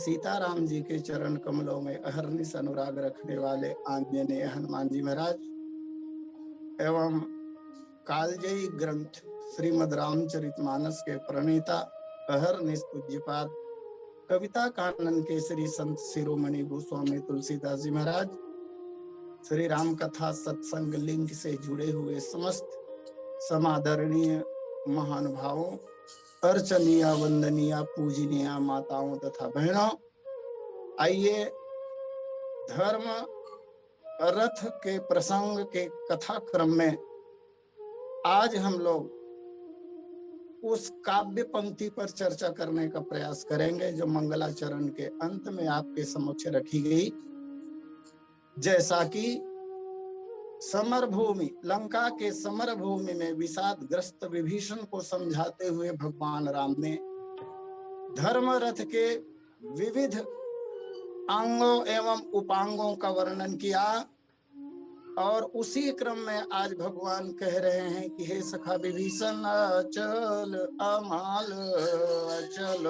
सीताराम जी के चरण कमलों में अहर्निश अनुराग रखने वाले आंजनेय हनुमान जी महाराज एवं कालजयी ग्रंथ श्रीमद् रामचरितमानस के प्रणेता अहर्निश पूज्यपाद कविता कानन केसरी संत शिरोमणि गोस्वामी तुलसीदास जी महाराज, श्री राम कथा सत्संग लिंक से जुड़े हुए समस्त समादरणीय महानुभावों, अर्चनीय वंदनीय पूजनीय माताओं तथा बहनों, आइए धर्म रथ के प्रसंग के कथा क्रम में आज हम लोग उस काव्य पंक्ति पर चर्चा करने का प्रयास करेंगे जो मंगलाचरण के अंत में आपके समक्ष रखी गई। जैसा कि समर भूमि, लंका के समर भूमि में विषादग्रस्त विभीषण को समझाते हुए भगवान राम ने धर्म रथ के विविध अंगों एवं उपांगों का वर्णन किया और उसी क्रम में आज भगवान कह रहे हैं कि हे सखा विभीषण अचल अमाल अचल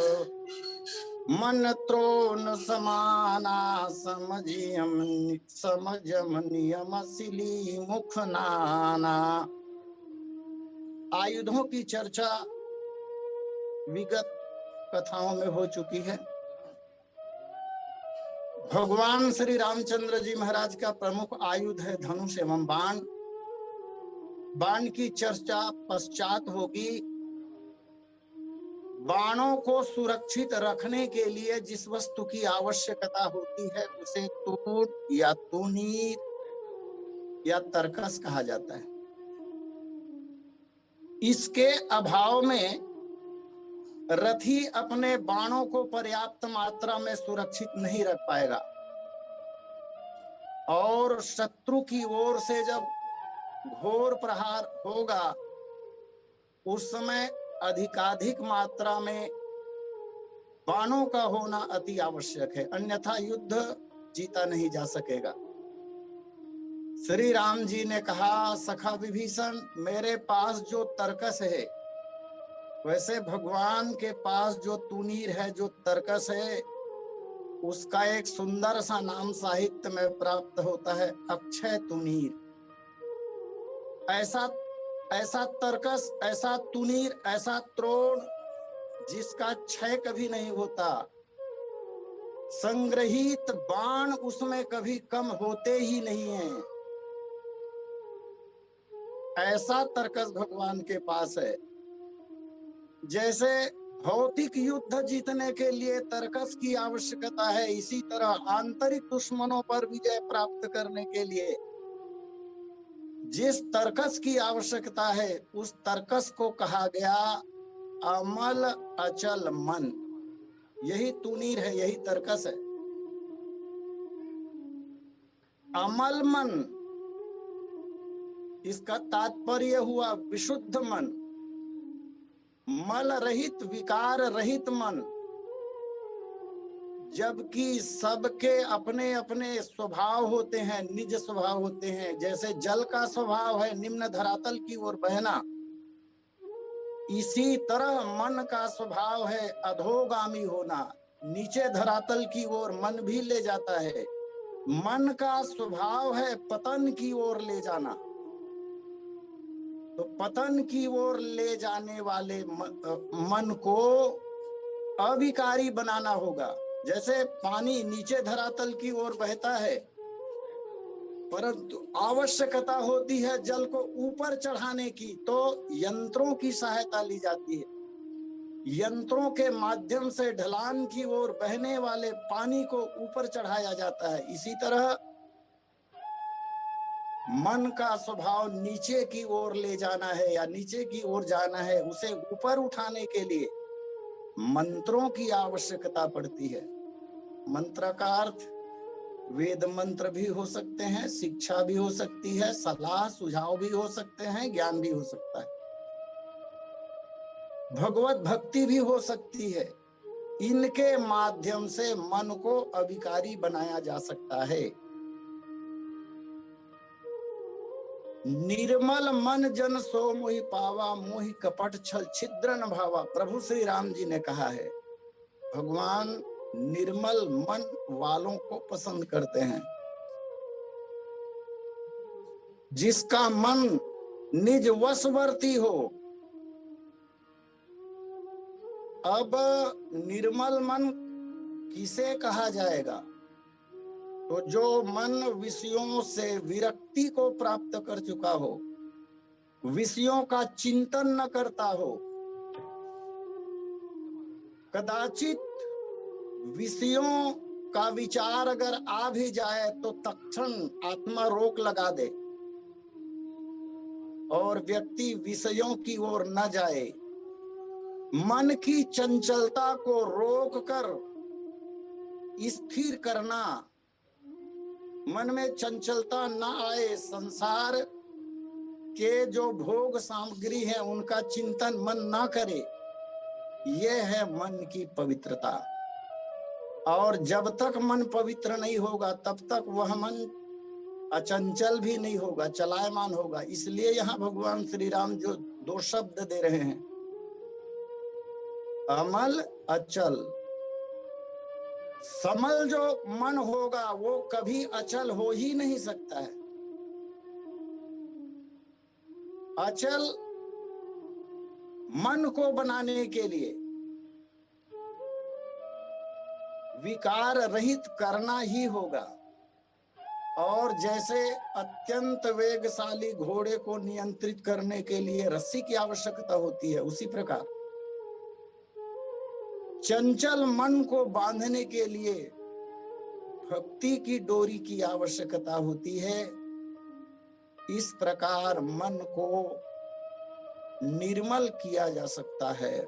मन त्रोन समाना समझम नियम सिली मुख नाना। आयुधों की चर्चा विगत कथाओं में हो चुकी है। भगवान श्री रामचंद्र जी महाराज का प्रमुख आयुध है धनुष एवं बाण। बाण की चर्चा पश्चात होगी। बाणों को सुरक्षित रखने के लिए जिस वस्तु की आवश्यकता होती है उसे तूण या तूनीर या तरकस कहा जाता है। इसके अभाव में रथी अपने बाणों को पर्याप्त मात्रा में सुरक्षित नहीं रख पाएगा और शत्रु की ओर से जब घोर प्रहार होगा उस समय अधिकाधिक मात्रा में बाणों का होना अति आवश्यक है, अन्यथा युद्ध जीता नहीं जा सकेगा। श्री राम जी ने कहा, सखा विभीषण मेरे पास जो तरकस है, वैसे भगवान के पास जो तूनीर है, जो तरकस है, उसका एक सुंदर सा नाम साहित्य में प्राप्त होता है, अक्षय तूनीर। ऐसा तरकस, ऐसा तूनीर, ऐसा त्रोण जिसका क्षय कभी नहीं होता। संग्रहित बाण उसमें कभी कम होते ही नहीं हैं। ऐसा तरकस भगवान के पास है। जैसे भौतिक युद्ध जीतने के लिए तरकस की आवश्यकता है, इसी तरह आंतरिक दुश्मनों पर विजय प्राप्त करने के लिए जिस तरकस की आवश्यकता है उस तरकस को कहा गया अमल अचल मन। यही तूनीर है, यही तरकस है। अमल मन, इसका तात्पर्य हुआ विशुद्ध मन, मल रहित, विकार रहित मन। जबकि सबके अपने अपने स्वभाव होते हैं, निज स्वभाव होते हैं। जैसे जल का स्वभाव है निम्न धरातल की ओर बहना, इसी तरह मन का स्वभाव है अधोगामी होना, नीचे धरातल की ओर मन भी ले जाता है। मन का स्वभाव है पतन की ओर ले जाना। तो पतन की ओर ले जाने वाले मन को अविकारी बनाना होगा। जैसे पानी नीचे धरातल की ओर बहता है, परंतु आवश्यकता होती है जल को ऊपर चढ़ाने की, तो यंत्रों की सहायता ली जाती है। यंत्रों के माध्यम से ढलान की ओर बहने वाले पानी को ऊपर चढ़ाया जाता है। इसी तरह मन का स्वभाव नीचे की ओर ले जाना है या नीचे की ओर जाना है, उसे ऊपर उठाने के लिए मंत्रों की आवश्यकता पड़ती है। मंत्र का अर्थ वेद मंत्र भी हो सकते हैं, शिक्षा भी हो सकती है, सलाह सुझाव भी हो सकते हैं, ज्ञान भी हो सकता है, भगवत भक्ति भी हो सकती है। इनके माध्यम से मन को अविकारी बनाया जा सकता है। निर्मल मन जन सो मोहि पावा, मोहि कपट छल छिद्र न भावा। प्रभु श्री राम जी ने कहा है, भगवान निर्मल मन वालों को पसंद करते हैं। जिसका मन निज वशवर्ती हो। अब निर्मल मन किसे कहा जाएगा? तो जो मन विषयों से विरक्ति को प्राप्त कर चुका हो, विषयों का चिंतन न करता हो, कदाचित विषयों का विचार अगर आ भी जाए तो तत्क्षण आत्मा रोक लगा दे और व्यक्ति विषयों की ओर न जाए। मन की चंचलता को रोककर स्थिर करना, मन में चंचलता न आए, संसार के जो भोग सामग्री है उनका चिंतन मन ना करे, यह है मन की पवित्रता। और जब तक मन पवित्र नहीं होगा तब तक वह मन अचंचल भी नहीं होगा, चलायमान होगा। इसलिए यहाँ भगवान श्री राम जो दो शब्द दे रहे हैं, अमल अचल। समल जो मन होगा वो कभी अचल हो ही नहीं सकता है। अचल मन को बनाने के लिए विकार रहित करना ही होगा। और जैसे अत्यंत वेगशाली घोड़े को नियंत्रित करने के लिए रस्सी की आवश्यकता होती है, उसी प्रकार चंचल मन को बांधने के लिए भक्ति की डोरी की आवश्यकता होती है। इस प्रकार मन को निर्मल किया जा सकता है।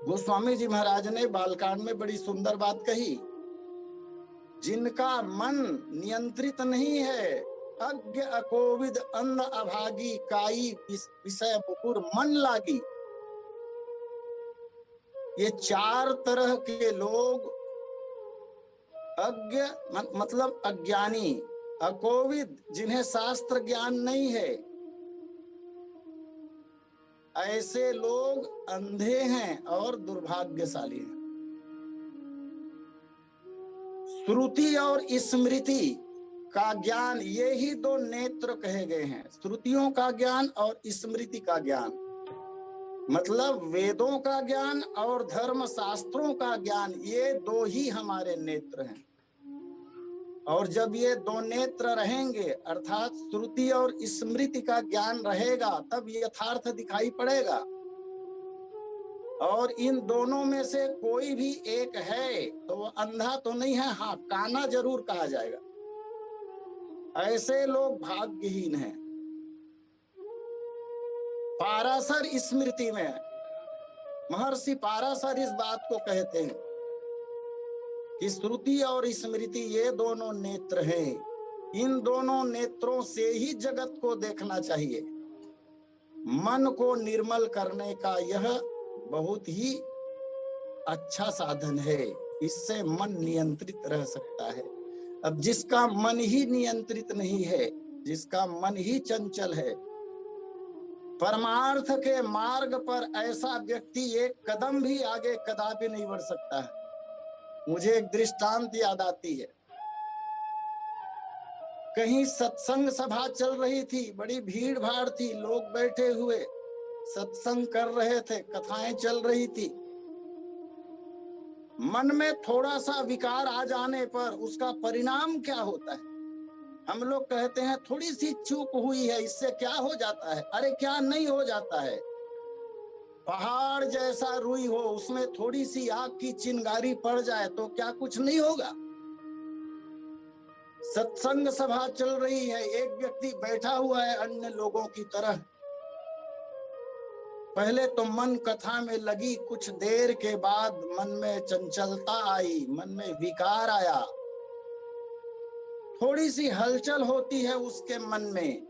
गोस्वामी जी महाराज ने बालकांड में बड़ी सुंदर बात कही, जिनका मन नियंत्रित नहीं है, अज्ञ अकोविद अंध अभागी, काई विषय बुकुर मन लागी। ये चार तरह के लोग, अज्ञ मतलब अज्ञानी, अकोविद जिन्हें शास्त्र ज्ञान नहीं है, ऐसे लोग अंधे हैं और दुर्भाग्यशाली हैं। श्रुति और स्मृति का ज्ञान, ये ही दो नेत्र कहे गए हैं। श्रुतियों का ज्ञान और स्मृति का ज्ञान, मतलब वेदों का ज्ञान और धर्म शास्त्रों का ज्ञान, ये दो ही हमारे नेत्र हैं। और जब ये दो नेत्र रहेंगे, अर्थात श्रुति और स्मृति का ज्ञान रहेगा, तब यथार्थ दिखाई पड़ेगा। और इन दोनों में से कोई भी एक है तो वो अंधा तो नहीं है, हाँ काना जरूर कहा जाएगा। ऐसे लोग भाग्यहीन हैं। पाराशर स्मृति में महर्षि पाराशर इस बात को कहते हैं कि श्रुति और स्मृति ये दोनों नेत्र हैं। इन दोनों नेत्रों से ही जगत को देखना चाहिए। मन को निर्मल करने का यह बहुत ही अच्छा साधन है। इससे मन नियंत्रित रह सकता है। अब जिसका मन ही नियंत्रित नहीं है, जिसका मन ही चंचल है, परमार्थ के मार्ग पर ऐसा व्यक्ति एक कदम भी आगे कदापि नहीं बढ़ सकता है। मुझे एक दृष्टांत याद आती है। कहीं सत्संग सभा चल रही थी, बड़ी भीड़ भाड़ थी, लोग बैठे हुए सत्संग कर रहे थे, कथाएं चल रही थी। मन में थोड़ा सा विकार आ जाने पर उसका परिणाम क्या होता है? हम लोग कहते हैं थोड़ी सी चूक हुई है, इससे क्या हो जाता है? अरे क्या नहीं हो जाता है। पहाड़ जैसा रुई हो, उसमें थोड़ी सी आग की चिंगारी पड़ जाए तो क्या कुछ नहीं होगा? सत्संग सभा चल रही है, एक व्यक्ति बैठा हुआ है अन्य लोगों की तरह। पहले तो मन कथा में लगी, कुछ देर के बाद मन में चंचलता आई, मन में विकार आया, थोड़ी सी हलचल होती है उसके मन में।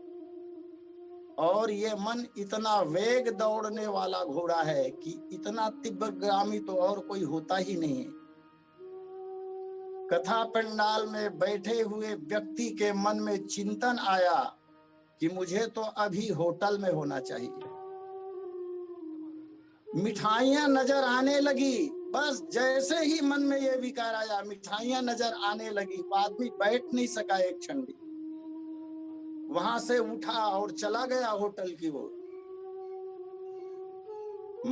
और ये मन इतना वेग दौड़ने वाला घोड़ा है कि इतना तीव्रगामी तो और कोई होता ही नहीं है। कथा पंडाल में बैठे हुए व्यक्ति के मन में चिंतन आया कि मुझे तो अभी होटल में होना चाहिए। मिठाइयां नजर आने लगी, बस जैसे ही मन में ये विकार आया, मिठाइयां नजर आने लगी, आदमी बैठ नहीं सका एक क्षण भी, वहां से उठा और चला गया होटल की ओर।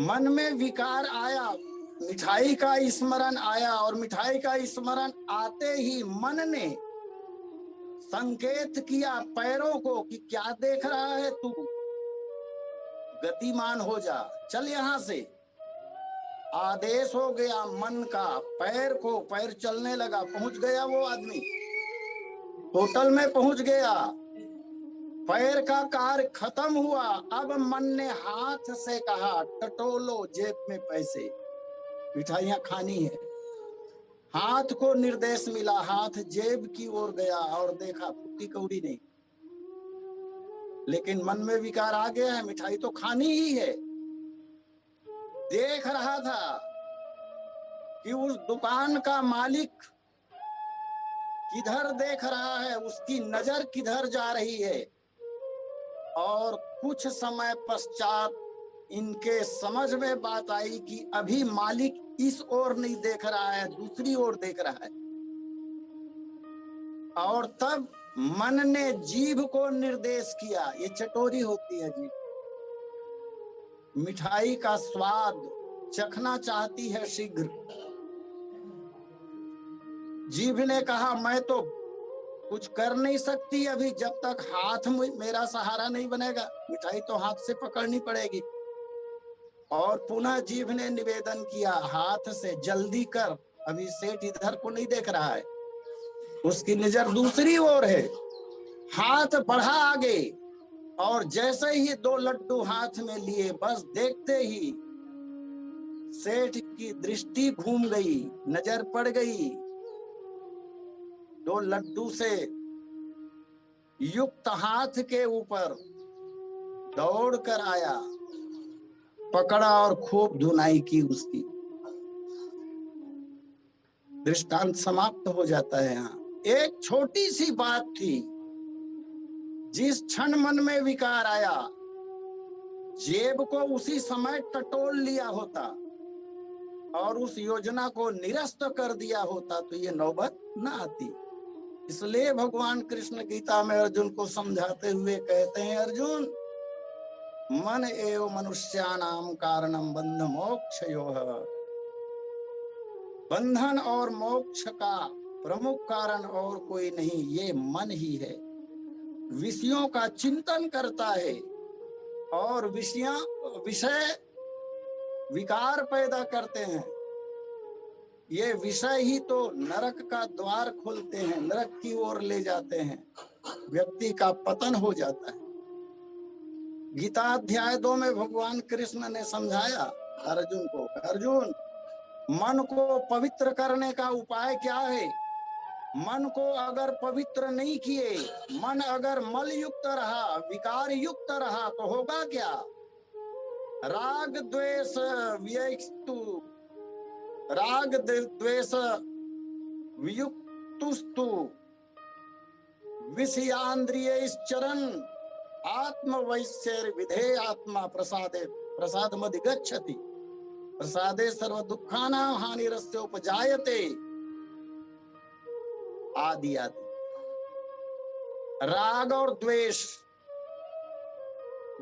मन में विकार आया, मिठाई का स्मरण आया, और मिठाई का स्मरण आते ही मन ने संकेत किया पैरों को कि क्या देख रहा है तू, गतिमान हो जा, चल यहां से। आदेश हो गया मन का, पैर चलने लगा, पहुंच गया वो आदमी, होटल में पहुंच गया। पैर का कार्य खत्म हुआ, अब मन ने हाथ से कहा टटोलो जेब में पैसे, मिठाइयां खानी है। हाथ को निर्देश मिला, हाथ जेब की ओर गया और देखा फुट्टी कौड़ी नहीं, लेकिन मन में विकार आ गया है, मिठाई तो खानी ही है। देख रहा था कि उस दुकान का मालिक किधर देख रहा है, उसकी नजर किधर जा रही है। और कुछ समय पश्चात इनके समझ में बात आई कि अभी मालिक इस ओर नहीं देख रहा है, दूसरी ओर देख रहा है। और तब मन ने जीभ को निर्देश किया, ये चटोरी होती है जीभ, मिठाई का स्वाद चखना चाहती है शीघ्र। जीभ ने कहा मैं तो कुछ कर नहीं सकती अभी, जब तक हाथ में मेरा सहारा नहीं बनेगा, मिठाई तो हाथ से पकड़नी पड़ेगी। और पुनः जीभ ने निवेदन किया, हाथ से जल्दी कर, अभी सेठ इधर को नहीं देख रहा है, उसकी नजर दूसरी ओर है। हाथ बढ़ा आगे, और जैसे ही 2 लड्डू हाथ में लिए, बस देखते ही सेठ की दृष्टि घूम गई, नजर पड़ गई, 2 लड्डू से युक्त हाथ के ऊपर दौड़ कर आया, पकड़ा और खूब धुनाई की उसकी। दृष्टांत समाप्त हो जाता है। यहाँ एक छोटी सी बात थी, जिस क्षण मन में विकार आया, जेब को उसी समय टटोल लिया होता और उस योजना को निरस्त कर दिया होता तो ये नौबत न आती। इसलिए भगवान कृष्ण गीता में अर्जुन को समझाते हुए कहते हैं, अर्जुन मन एव मनुष्यानाम कारणम बंध मोक्षयोः, बंधन और मोक्ष का प्रमुख कारण और कोई नहीं, ये मन ही है। विषयों का चिंतन करता है और विषय विकार पैदा करते हैं। ये विषय ही तो नरक का द्वार खोलते हैं, नरक की ओर ले जाते हैं, व्यक्ति का पतन हो जाता है। गीता अध्याय 2 में भगवान कृष्ण ने समझाया अर्जुन को, अर्जुन मन को पवित्र करने का उपाय क्या है? मन को अगर पवित्र नहीं किए, मन अगर मल युक्त रहा, विकार युक्त रहा तो होगा क्या? राग द्वेष वियुक्तु, राग द्वेष वियुक्तुस्तु विषयांद्रियैश्चरन् आत्मवैश्यैर् विधेय आत्मा प्रसादे प्रसादमधिगच्छति, प्रसादे सर्व दुखानां हानिरस्य उपजायते, आदि आदि। राग और द्वेष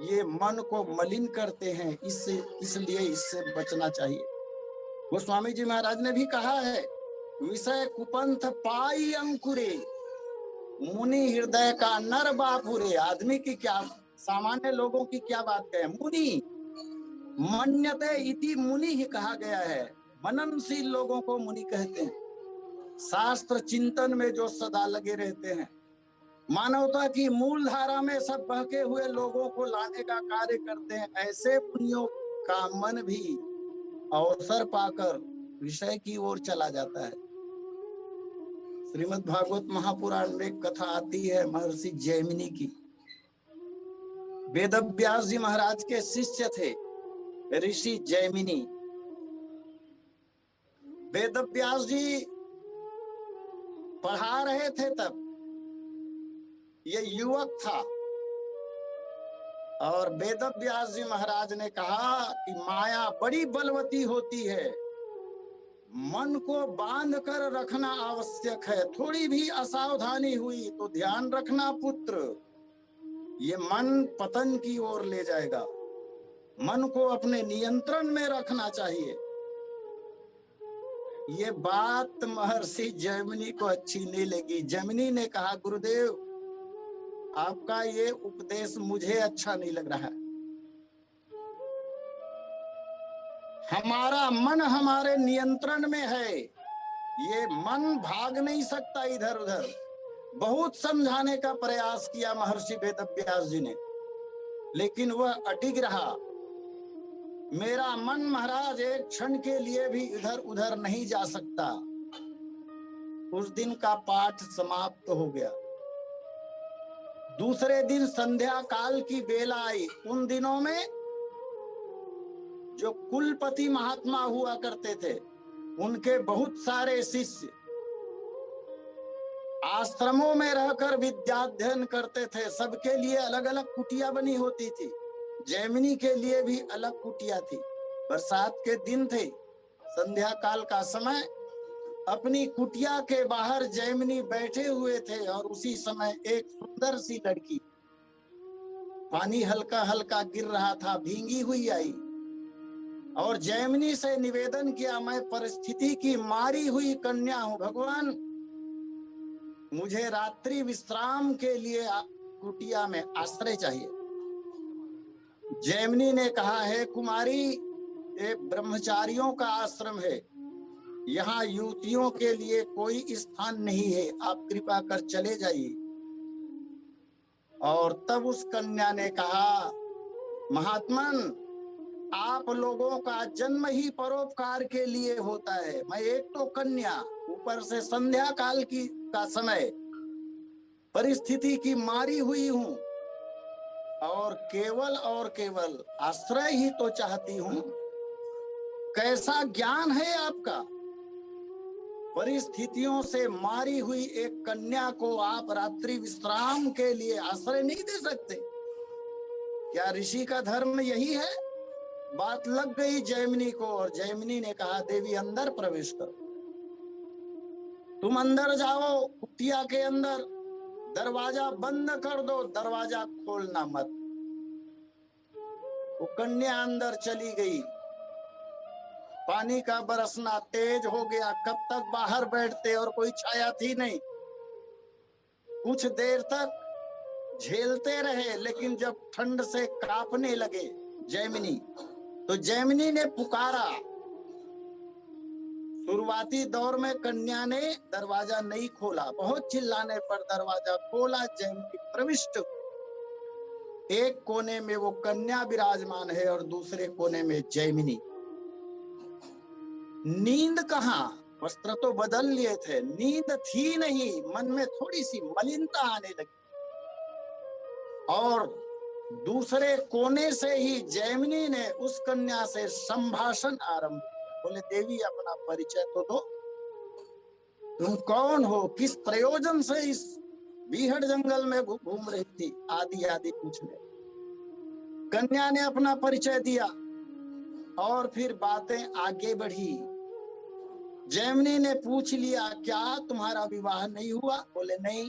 ये मन को मलिन करते हैं, इसलिए इससे बचना चाहिए। गोस्वामी जी महाराज ने भी कहा है, विषय कुपंथ पाई अंकुरे, मुनि हृदय का नर बापुरे। आदमी की क्या, सामान्य लोगों की क्या बात कहें। मुनि मन्यते इति मुनि ही कहा गया है। मननशील लोगों को मुनि कहते हैं, शास्त्र चिंतन में जो सदा लगे रहते हैं, मानवता की मूल धारा में सब बहके हुए लोगों को लाने का कार्य करते हैं। ऐसे मुनियों का मन भी अवसर पाकर विषय की ओर चला जाता है। श्रीमद् भागवत महापुराण में एक कथा आती है महर्षि जैमिनी की। वेदव्यास जी महाराज के शिष्य थे ऋषि जैमिनी। वेदव्यास जी पढ़ा रहे थे तब ये युवक था, और वेदव्यास जी महाराज ने कहा कि माया बड़ी बलवती होती है, मन को बांध कर रखना आवश्यक है। थोड़ी भी असावधानी हुई तो ध्यान रखना पुत्र, ये मन पतन की ओर ले जाएगा। मन को अपने नियंत्रण में रखना चाहिए। ये बात महर्षि जैमिनी को अच्छी नहीं लगी। जैमिनी ने कहा, गुरुदेव आपका ये उपदेश मुझे अच्छा नहीं लग रहा है। हमारा मन हमारे नियंत्रण में है, ये मन भाग नहीं सकता इधर उधर। बहुत समझाने का प्रयास किया महर्षि वेदव्यास जी ने, लेकिन वह अडिग रहा। मेरा मन महाराज एक क्षण के लिए भी इधर उधर नहीं जा सकता। उस दिन का पाठ समाप्त हो गया। दूसरे दिन संध्या काल की बेला आई। उन दिनों में जो कुलपति महात्मा हुआ करते थे, उनके बहुत सारे शिष्य आश्रमों में रहकर विद्याध्ययन करते थे। सबके लिए अलग अलग कुटिया बनी होती थी। जैमिनी के लिए भी अलग कुटिया थी। बरसात के दिन थे, संध्या काल का समय। अपनी कुटिया के बाहर जैमिनी बैठे हुए थे, और उसी समय एक सुंदर सी लड़की, पानी हल्का हल्का गिर रहा था, भींगी हुई आई और जैमिनी से निवेदन किया, मैं परिस्थिति की मारी हुई कन्या हूं, भगवान मुझे रात्रि विश्राम के लिए कुटिया में आश्रय चाहिए। जैमिनी ने कहा, है कुमारी, ये ब्रह्मचारियों का आश्रम है, यहाँ युवतियों के लिए कोई स्थान नहीं है, आप कृपा कर चले जाइए। और तब उस कन्या ने कहा, महात्मन आप लोगों का जन्म ही परोपकार के लिए होता है। मैं एक तो कन्या, ऊपर से संध्या काल का समय, परिस्थिति की मारी हुई हूं, और केवल आश्रय ही तो चाहती हूं। कैसा ज्ञान है आपका? परिस्थितियों से मारी हुई एक कन्या को आप रात्रि विश्राम के लिए आश्रय नहीं दे सकते? क्या ऋषि का धर्म यही है? बात लग गई जैमिनी को, और जैमिनी ने कहा, देवी अंदर प्रवेश करो, तुम अंदर जाओ, कुटिया के अंदर दरवाजा बंद कर दो, दरवाजा खोलना मत। वो कन्या अंदर चली गई। पानी का बरसना तेज हो गया। कब तक बाहर बैठते, और कोई छाया थी नहीं। कुछ देर तक झेलते रहे, लेकिन जब ठंड से कांपने लगे जैमिनी, तो जैमिनी ने पुकारा। शुरुआती दौर में कन्या ने दरवाजा नहीं खोला, बहुत चिल्लाने पर दरवाजा खोला, जैमिनी प्रविष्ट। एक कोने में वो कन्या विराजमान है और दूसरे कोने में जैमिनी। नींद कहाँ, वस्त्र तो बदल लिए थे, नींद थी नहीं। मन में थोड़ी सी मलिनता आने लगी, और दूसरे कोने से ही जैमिनी ने उस कन्या से संभाषण आरंभ किया। बोले, देवी अपना परिचय तो दो, तुम कौन हो, किस प्रयोजन से इस बीहड़ जंगल में घूम रही थी, आदि आदि पूछने। कन्या ने अपना परिचय दिया, और फिर बातें आगे बढ़ी। जैमिनी ने पूछ लिया, क्या तुम्हारा विवाह नहीं हुआ? बोले नहीं।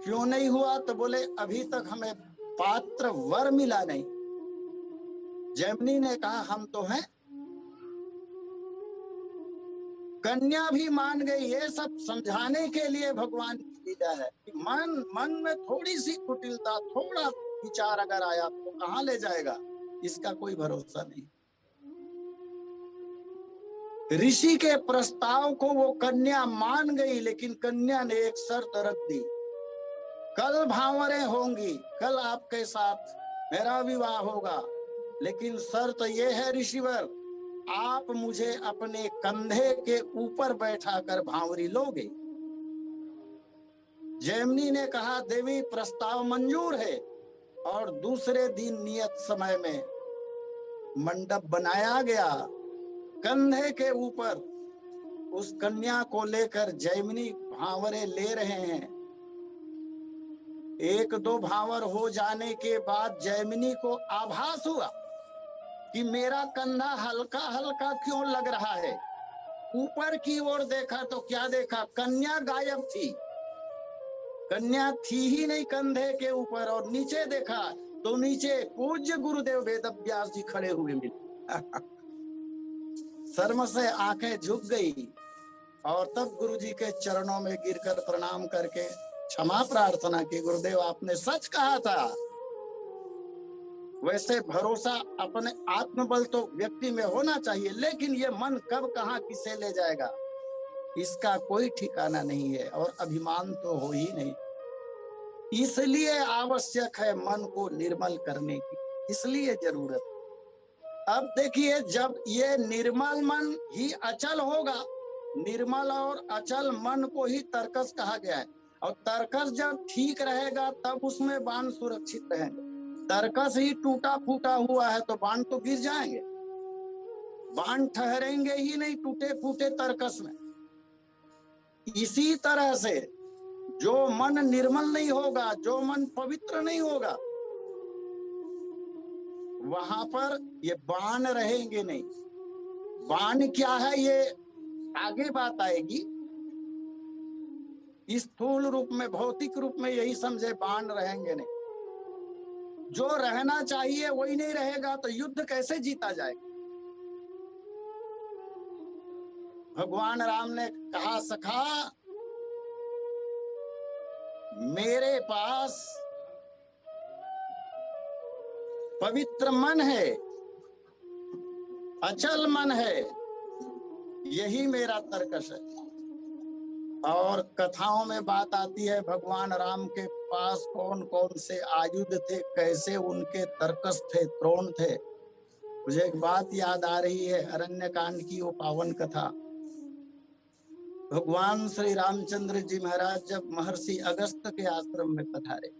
क्यों नहीं हुआ? तो बोले अभी तक हमें पात्र वर मिला नहीं। जैमिनी ने कहा हम तो हैं। कन्या भी मान गई। ये सब समझाने के लिए भगवान की लीला है कि मन में थोड़ी सी कुटिलता, थोड़ा विचार अगर आया तो कहां ले जाएगा, इसका कोई भरोसा नहीं। ऋषि के प्रस्ताव को वो कन्या मान गई, लेकिन कन्या ने एक शर्त रख दी, कल भांवरें होंगी, कल आपके साथ मेरा विवाह होगा, लेकिन शर्त ये है ऋषिवर, आप मुझे अपने कंधे के ऊपर बैठाकर भांवरी लोगे। जैमिनी ने कहा देवी प्रस्ताव मंजूर है, और दूसरे दिन नियत समय में मंडप बनाया गया। कंधे के ऊपर उस कन्या को लेकर जैमिनी भांवरे ले रहे हैं। एक दो भांवर हो जाने के बाद जैमिनी को आभास हुआ कि मेरा कंधा हल्का हल्का क्यों लग रहा है। ऊपर की ओर देखा तो क्या देखा, कन्या गायब थी। कन्या थी ही नहीं कंधे के ऊपर। और नीचे देखा तो नीचे पूज्य गुरुदेव वेदव्यास जी खड़े हुए मिले। शर्म से आंखें झुक गई, और तब गुरुजी के चरणों में गिरकर प्रणाम करके क्षमा प्रार्थना की। गुरुदेव आपने सच कहा था। वैसे भरोसा अपने आत्मबल तो व्यक्ति में होना चाहिए, लेकिन ये मन कब कहां किसे ले जाएगा इसका कोई ठिकाना नहीं है, और अभिमान तो हो ही नहीं। इसलिए आवश्यक है मन को निर्मल करने की, इसलिए जरूरत। अब देखिए, जब ये निर्मल मन ही अचल होगा, निर्मल और अचल मन को ही तर्कस कहा गया है, और तर्कस जब ठीक रहेगा तब उसमें बाण सुरक्षित रहेंगे। तर्कस ही टूटा फूटा हुआ है तो बाण तो गिर जाएंगे, बाण ठहरेंगे ही नहीं टूटे फूटे तर्कस में। इसी तरह से जो मन निर्मल नहीं होगा, जो मन पवित्र नहीं होगा, वहां पर ये बाण रहेंगे नहीं। बाण क्या है ये आगे बात आएगी। स्थूल रूप में, भौतिक रूप में यही समझे, बाण रहेंगे नहीं। जो रहना चाहिए वही नहीं रहेगा तो युद्ध कैसे जीता जाएगा। भगवान राम ने कहा सखा मेरे पास पवित्र मन है, अचल मन है, यही मेरा तर्कस है। और कथाओं में बात आती है भगवान राम के पास कौन कौन से आयुध थे, कैसे उनके तर्कस थे, त्रोण थे। मुझे एक बात याद आ रही है, अरण्यकांड की वो पावन कथा। भगवान श्री रामचंद्र जी महाराज जब महर्षि अगस्त के आश्रम में पधारे,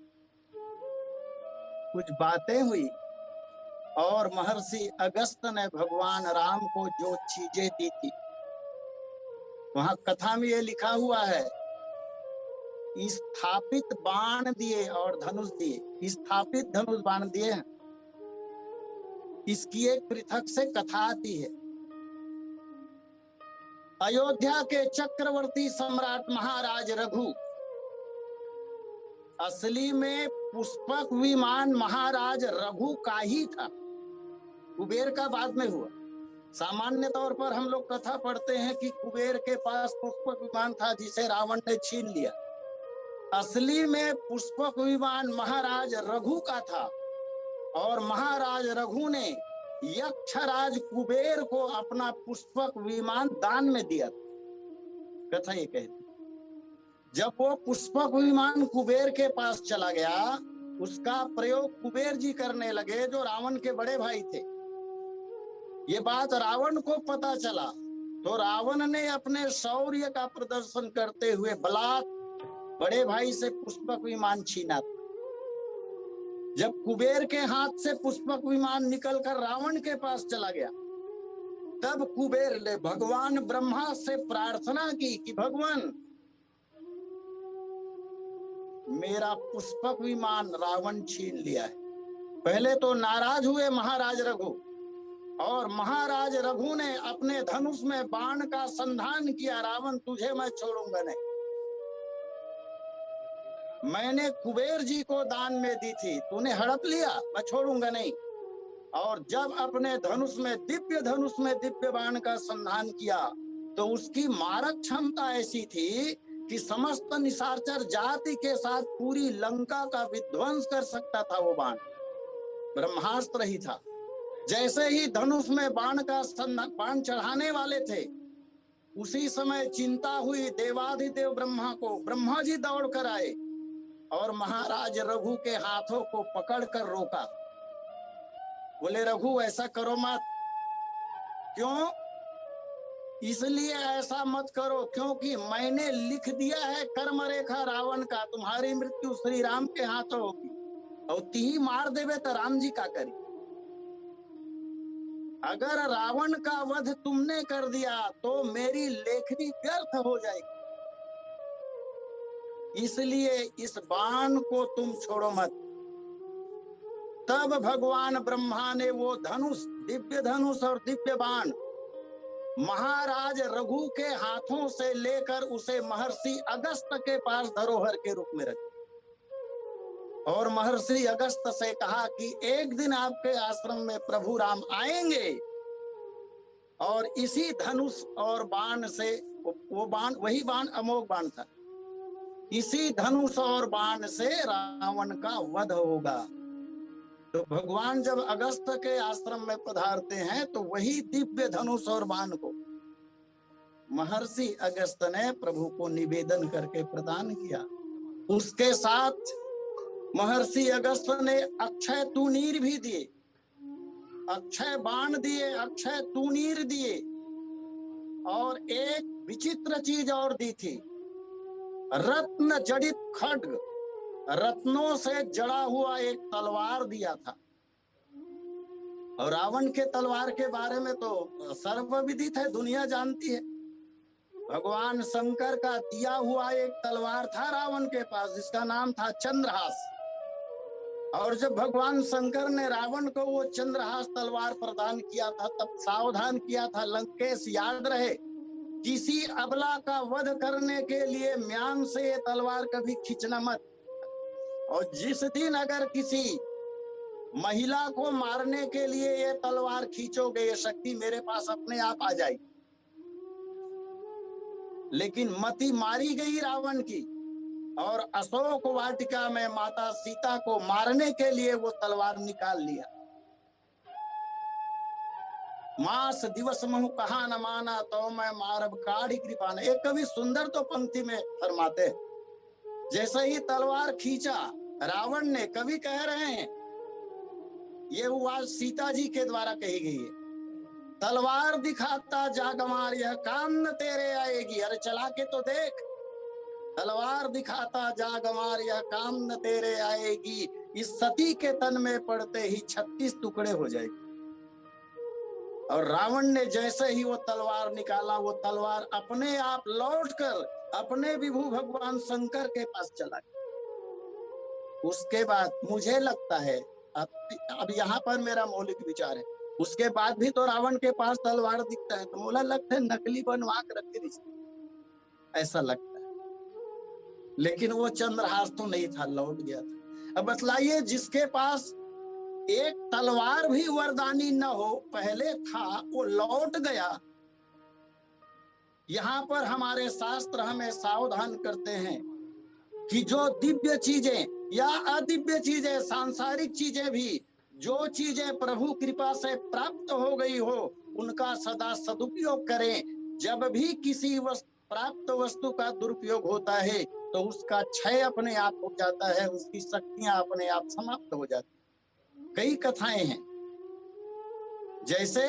कुछ बातें हुई, और महर्षि अगस्त ने भगवान राम को जो चीजें दी थी, वहां कथा में ये लिखा हुआ है, स्थापित बाण दिए और धनुष दिए। स्थापित धनुष बाण दिए हैं। इसकी एक पृथक से कथा आती है। अयोध्या के चक्रवर्ती सम्राट महाराज रघु, असली में पुष्पक विमान महाराज रघु का ही था, कुबेर का बाद में हुआ। सामान्य तौर पर हम लोग कथा पढ़ते हैं कि कुबेर के पास पुष्पक विमान था जिसे रावण ने छीन लिया। असली में पुष्पक विमान महाराज रघु का था, और महाराज रघु ने यक्षराज कुबेर को अपना पुष्पक विमान दान में दिया। कथा ये कहती, जब वो पुष्पक विमान कुबेर के पास चला गया, उसका प्रयोग कुबेर जी करने लगे जो रावण के बड़े भाई थे। ये बात रावण को पता चला तो रावण ने अपने शौर्य का प्रदर्शन करते हुए बलात् बड़े भाई से पुष्पक विमान छीना। जब कुबेर के हाथ से पुष्पक विमान निकलकर रावण के पास चला गया, तब कुबेर ने भगवान ब्रह्मा से प्रार्थना की कि भगवान, मेरा पुष्पक विमान रावण छीन लिया है। पहले तो नाराज हुए महाराज रघु, और महाराज रघु ने अपने धनुष में बाण का संधान किया, रावण तुझे मैं छोड़ूंगा नहीं। मैंने कुबेर जी को दान में दी थी, तूने हड़प लिया, मैं छोड़ूंगा नहीं। और जब अपने धनुष में दिव्य बाण का संधान किया तो उसकी मारक क्षमता ऐसी थी कि समस्त निशाचर जाति के साथ पूरी लंका का विध्वंस कर सकता था वो बाण। ब्रह्मास्त्र ही था। जैसे ही धनुष में बाण चढ़ाने वाले थे, उसी समय चिंता हुई देवाधिदेव ब्रह्मा को। ब्रह्मा जी दौड़ कर आए और महाराज रघु के हाथों को पकड़कर रोका। बोले रघु ऐसा करो मत। क्यों? इसलिए ऐसा मत करो क्योंकि मैंने लिख दिया है कर्म रेखा रावण का, तुम्हारी मृत्यु श्री राम के हाथों होगी। और ती मार देवे तो राम जी का करी। अगर रावण का वध तुमने कर दिया तो मेरी लेखनी व्यर्थ हो जाएगी। इसलिए इस बाण को तुम छोड़ो मत। तब भगवान ब्रह्मा ने वो धनुष, दिव्य धनुष और दिव्य बाण महाराज रघु के हाथों से लेकर उसे महर्षि अगस्त के पास धरोहर के रूप में रखा और महर्षि अगस्त से कहा कि एक दिन आपके आश्रम में प्रभु राम आएंगे और इसी धनुष और बाण से, वो बाण वही बाण अमोघ बाण था, इसी धनुष और बाण से रावण का वध होगा। तो भगवान जब अगस्त के आश्रम में पधारते हैं तो वही दिव्य धनुष और बाण को महर्षि अगस्त ने प्रभु को निवेदन करके प्रदान किया। उसके साथ महर्षि अगस्त ने अक्षय तूनीर भी दिए, अक्षय बाण दिए, अक्षय तूनीर दिए और एक विचित्र चीज और दी थी, रत्न जड़ित खड्ग, रत्नों से जड़ा हुआ एक तलवार दिया था। और रावण के तलवार के बारे में तो सर्वविदित है, दुनिया जानती है। भगवान शंकर का दिया हुआ एक तलवार था रावण के पास जिसका नाम था चंद्रहास। और जब भगवान शंकर ने रावण को वो चंद्रहास तलवार प्रदान किया था तब सावधान किया था, लंकेश याद रहे, किसी अबला का वध करने के लिए म्यान से ये तलवार कभी खींचना मत। और जिस दिन अगर किसी महिला को मारने के लिए ये तलवार खींचोगे, ये शक्ति मेरे पास अपने आप आ जाएगी। लेकिन मति मारी गई रावण की और अशोक वाटिका में माता सीता को मारने के लिए वो तलवार निकाल लिया। मास दिवस महु कहा न माना तो मैं मारब काढ़ी कृपा न। एक कवि सुंदर तो पंक्ति में फरमाते, जैसे ही तलवार खींचा रावण ने, कवि कह रहे हैं ये हुआ सीता जी के द्वारा कही गई है, तलवार दिखाता जागमार यह काम न तेरे आएगी। अरे चला के तो देख, तलवार दिखाता जागमार यह काम न तेरे आएगी। इस सती के तन में पड़ते ही 36 टुकड़े हो जाएगी। और रावण ने जैसे ही वो तलवार निकाला, वो तलवार अपने आप लौटकर अपने विभु भगवान शंकर के पास चला गया। उसके बाद मुझे लगता है, अब यहाँ पर मेरा मौलिक विचार है, उसके बाद भी तो रावण के पास तलवार दिखता है तो मुझे लगता है नकली बनवा कर रखे थी, ऐसा लगता है। लेकिन वो चंद्रहास तो नहीं था, लौट गया था। अब बतलाइए, जिसके पास एक तलवार भी वरदानी न हो, पहले था, वो लौट गया। यहाँ पर हमारे शास्त्र हमें सावधान करते हैं कि जो दिव्य चीजें या अदिव्य चीजें, सांसारिक चीजें भी, जो चीजें प्रभु कृपा से प्राप्त हो गई हो, उनका सदा सदुपयोग करें। जब भी किसी प्राप्त वस्तु का दुरुपयोग होता है तो उसका क्षय अपने आप हो जाता है, उसकी शक्तियां अपने आप समाप्त हो जाती। कई कथाएं हैं, जैसे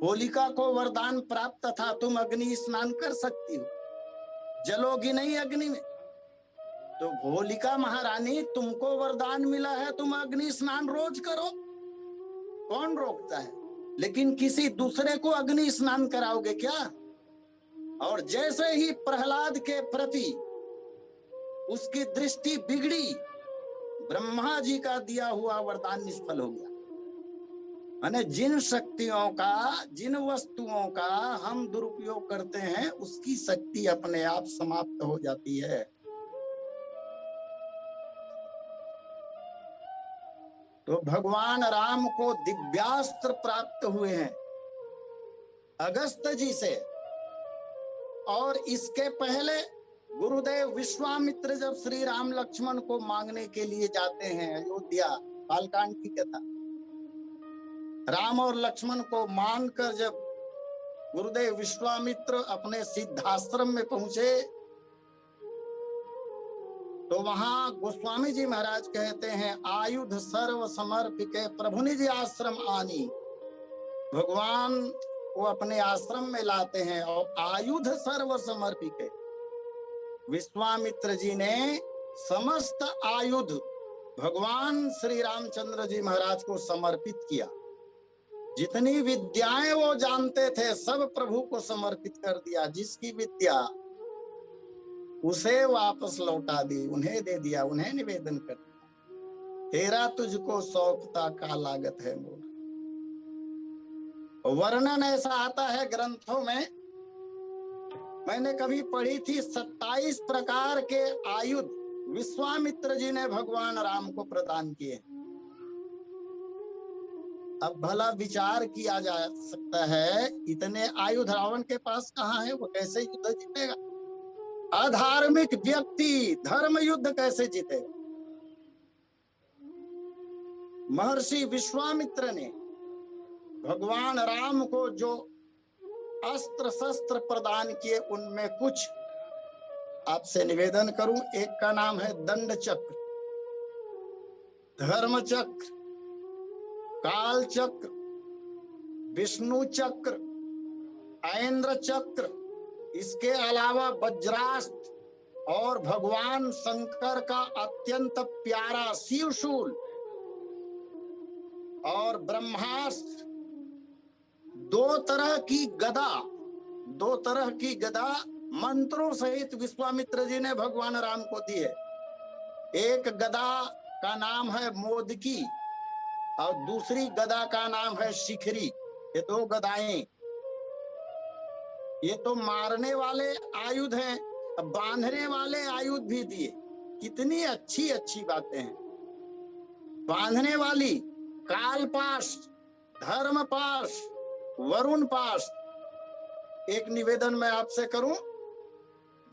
होलिका को वरदान प्राप्त था, तुम अग्नि स्नान कर सकती हो, जलोगी नहीं अग्नि में। तो होलिका महारानी, तुमको वरदान मिला है, तुम अग्नि स्नान रोज करो, कौन रोकता है? लेकिन किसी दूसरे को अग्नि स्नान कराओगे क्या? और जैसे ही प्रहलाद के प्रति उसकी दृष्टि बिगड़ी, ब्रह्मा जी का दिया हुआ वरदान निष्फल हो गया। माने जिन शक्तियों का, जिन वस्तुओं का हम दुरुपयोग करते हैं, उसकी शक्ति अपने आप समाप्त हो जाती है। तो भगवान राम को दिव्यास्त्र प्राप्त हुए हैं अगस्त जी से। और इसके पहले गुरुदेव विश्वामित्र जब श्री राम लक्ष्मण को मांगने के लिए जाते हैं अयोध्या, बालकांड की कथा, राम और लक्ष्मण को मांगकर जब गुरुदेव विश्वामित्र अपने सिद्धाश्रम में पहुंचे तो वहां गोस्वामी जी महाराज कहते हैं, आयुध सर्व समर्पिके प्रभु निज आश्रम आनी। भगवान को अपने आश्रम में लाते हैं और आयुध सर्व समर्पिके, विश्वामित्र जी ने समस्त आयुध भगवान श्री रामचंद्र जी महाराज को समर्पित किया। जितनी विद्याएं वो जानते थे सब प्रभु को समर्पित कर दिया। जिसकी विद्या उसे वापस लौटा दी, उन्हें दे दिया, उन्हें निवेदन कर दिया। तेरा तुझको सौंपता का लागत है मोर। वर्णन ऐसा आता है ग्रंथों में, मैंने कभी पढ़ी थी, 27 प्रकार के आयुध विश्वामित्र जी ने भगवान राम को प्रदान किए। अब भला विचार किया जा सकता है, इतने आयुध रावण के पास कहाँ है, वो कैसे युद्ध जीतेगा? अधार्मिक व्यक्ति धर्म युद्ध कैसे जीतेगा? महर्षि विश्वामित्र ने भगवान राम को जो अस्त्र शस्त्र प्रदान किए उनमें कुछ आपसे निवेदन करूं। एक का नाम है दंड चक्र, धर्म चक्र, काल चक्र, विष्णु चक्र, ऐन्द्र चक्र, इसके अलावा वज्रास्त्र और भगवान शंकर का अत्यंत प्यारा शिवशूल और ब्रह्मास्त्र। दो तरह की गदा मंत्रों सहित विश्वामित्र जी ने भगवान राम को दी है। एक गदा का नाम है मोदकी और दूसरी गदा का नाम है शिखरी। ये दो गदाएं, ये तो मारने वाले आयुध हैं, बांधने वाले आयुध भी दिए। कितनी अच्छी अच्छी बातें हैं। बांधने वाली काल पाश, धर्म पाश, वरुण पाश। एक निवेदन मैं आपसे करूं,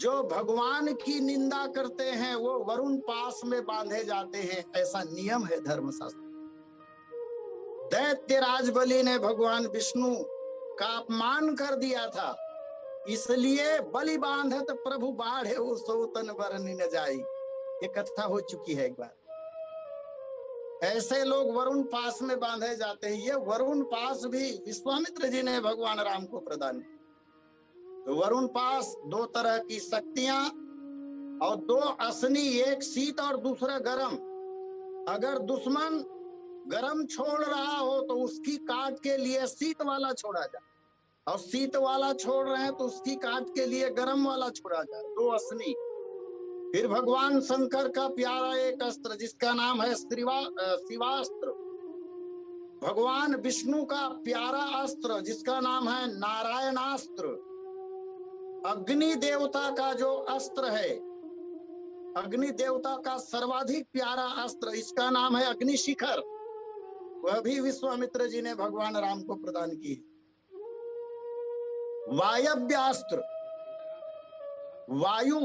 जो भगवान की निंदा करते हैं वो वरुण पाश में बांधे जाते हैं, ऐसा नियम है धर्मशास्त्र। दैत्य राजबलि ने भगवान विष्णु का अपमान कर दिया था, इसलिए बलि बांधत प्रभु बाढ़े सोतन बरनी न जाई। ये कथा हो चुकी है एक बार। ऐसे लोग वरुण पास में बांधे जाते हैं। ये वरुण पास भी विश्वामित्र जी ने भगवान राम को प्रदान किया। तो वरुण पास दो तरह की शक्तियां और दो असनी, एक शीत और दूसरा गरम। अगर दुश्मन गरम छोड़ रहा हो तो उसकी काट के लिए शीत वाला छोड़ा जाए, और शीत वाला छोड़ रहे हैं तो उसकी काट के लिए गरम वाला छोड़ा जाए, दो असनी। फिर भगवान शंकर का प्यारा एक अस्त्र जिसका नाम है शिवास्त्र। भगवान विष्णु का प्यारा अस्त्र जिसका नाम है नारायणास्त्र। अग्नि देवता का जो अस्त्र है, अग्नि देवता का सर्वाधिक प्यारा अस्त्र, इसका नाम है अग्निशिखर। वह भी विश्वामित्र जी ने भगवान राम को प्रदान की। वायव्यास्त्र, वायु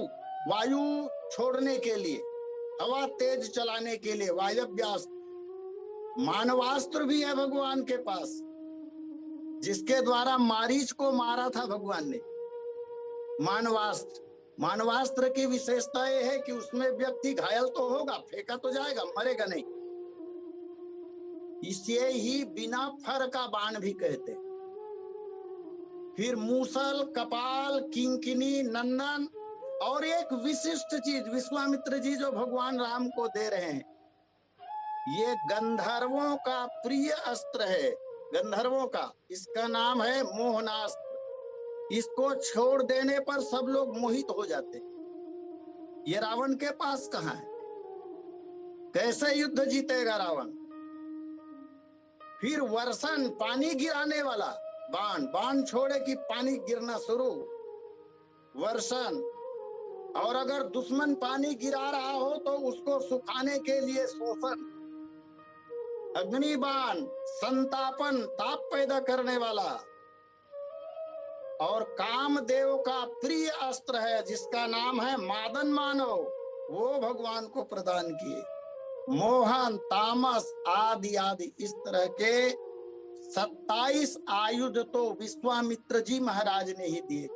छोड़ने के लिए, हवा तेज चलाने के लिए वायव्यास्त्र। मानवास्त्र भी है भगवान के पास, जिसके द्वारा मारीच को मारा था भगवान ने। मानवास्त्र की विशेषता यह है कि उसमें व्यक्ति घायल तो होगा, फेंका तो जाएगा, मरेगा नहीं। इसे ही बिना फर का बाण भी कहते। फिर मूसल, कपाल, किंकिनी, नंदन और एक विशिष्ट चीज विश्वामित्र जी जो भगवान राम को दे रहे हैं, ये गंधर्वों का प्रिय अस्त्र है। गंधर्वों का, इसका नाम है मोहनास्त्र। इसको छोड़ देने पर सब लोग मोहित हो जाते। ये रावण के पास कहां है? कैसे युद्ध जीतेगा रावण? फिर वर्षण, पानी गिराने वाला बाण छोड़े कि पानी गिरना शुरू, वर्षण। और अगर दुश्मन पानी गिरा रहा हो तो उसको सुखाने के लिए शोषण। अग्निबाण, संतापन, ताप पैदा करने वाला और कामदेव का प्रिय अस्त्र है जिसका नाम है मादन मानव, वो भगवान को प्रदान किए। मोहन, तामस आदि आदि इस तरह के 27 आयुध तो विश्वामित्र जी महाराज ने ही दिए।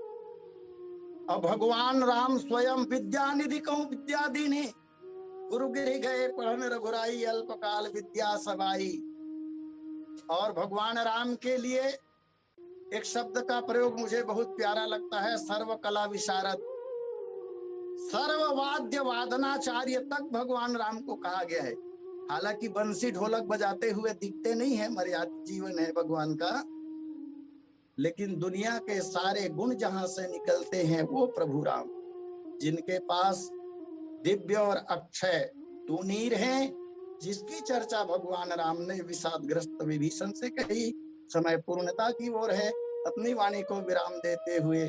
अब भगवान राम स्वयं विद्या निधि कहूं विद्या दीनी, गुरुगिरि गए पढ़न रघुराई, अल्पकाल विद्या सबाई। और भगवान राम के लिए एक शब्द का प्रयोग मुझे बहुत प्यारा लगता है, सर्व कला विशारद, सर्ववाद्य वादनाचार्य तक भगवान राम को कहा गया है। हालांकि बंसी ढोलक बजाते हुए दिखते नहीं है, मर्यादित जीवन है भगवान का, लेकिन दुनिया के सारे गुण जहां से निकलते हैं वो प्रभु राम, जिनके पास दिव्य और अक्षय तूनीर है, जिसकी चर्चा भगवान राम ने विषादग्रस्त विभीषण से कही। समय पूर्णता की ओर है, अपनी वाणी को विराम देते हुए